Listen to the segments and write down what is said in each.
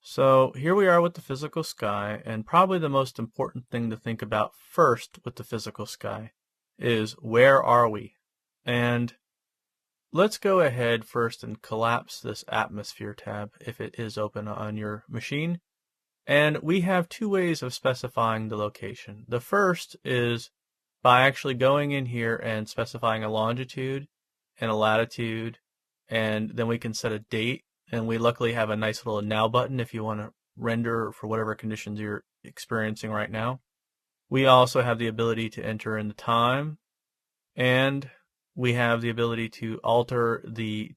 So here we are with the physical sky, and probably the most important thing to think about first with the physical sky is where are we? And let's go ahead first and collapse this atmosphere tab if it is open on your machine. And we have two ways of specifying the location. The first is by actually going in here and specifying a longitude and a latitude, and then we can set a date. And we luckily have a nice little now button if you want to render for whatever conditions you're experiencing right now. We also have the ability to enter in the time, and we have the ability to alter the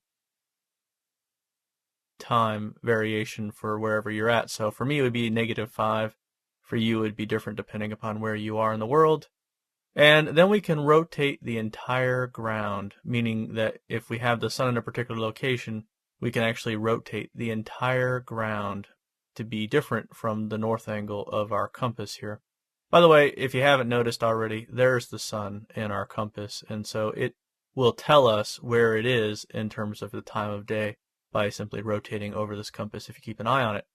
time variation for wherever you're at. So for me it would be -5. For you it would be different depending upon where you are in the world. And then we can rotate the entire ground, meaning that if we have the sun in a particular location, we can actually rotate the entire ground to be different from the north angle of our compass here. By the way, if you haven't noticed already, there's the sun in our compass, and so it will tell us where it is in terms of the time of day by simply rotating over this compass if you keep an eye on it.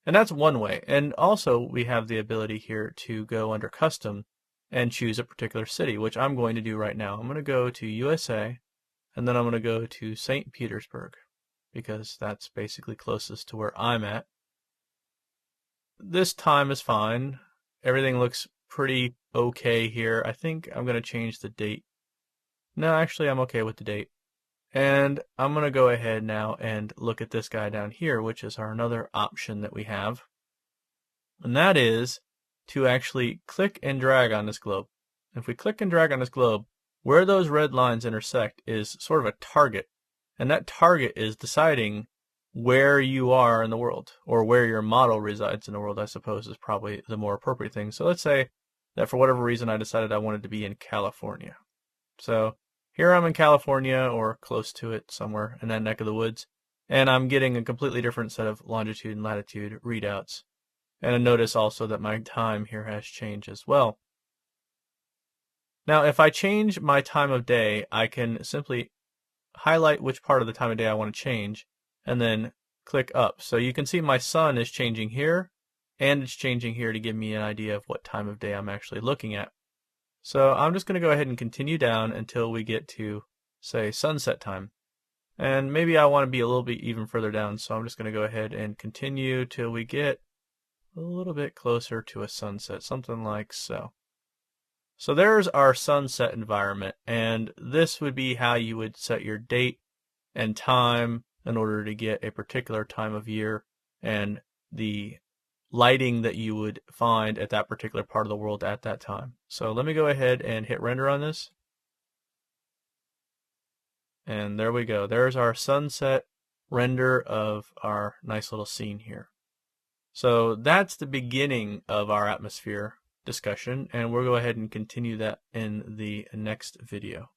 And that's one way. And also we have the ability here to go under custom and choose a particular city, which I'm going to do right now. I'm going to go to USA, and then I'm going to go to St. Petersburg, because that's basically closest to where I'm at. This time is fine. Everything looks pretty okay here. I think I'm going to change the date. No, actually I'm okay with the date. And I'm going to go ahead now and look at this guy down here, which is our another option that we have. And that is to actually click and drag on this globe. If we click and drag on this globe, where those red lines intersect is sort of a target. And that target is deciding where you are in the world, or where your model resides in the world, I suppose, is probably the more appropriate thing. So let's say that for whatever reason I decided I wanted to be in California. So here I'm in California, or close to it, somewhere in that neck of the woods, and I'm getting a completely different set of longitude and latitude readouts. And notice also that my time here has changed as well. Now if I change my time of day, I can simply highlight which part of the time of day I want to change, and then click up. So you can see my sun is changing here, and it's changing here to give me an idea of what time of day I'm actually looking at. So I'm just going to go ahead and continue down until we get to, say, sunset time. And maybe I want to be a little bit even further down, so I'm just going to go ahead and continue till we get a little bit closer to a sunset, something like so. So there's our sunset environment, and this would be how you would set your date and time in order to get a particular time of year and the lighting that you would find at that particular part of the world at that time. So let me go ahead and hit render on this. And there we go. There's our sunset render of our nice little scene here. So that's the beginning of our atmosphere discussion, and we'll go ahead and continue that in the next video.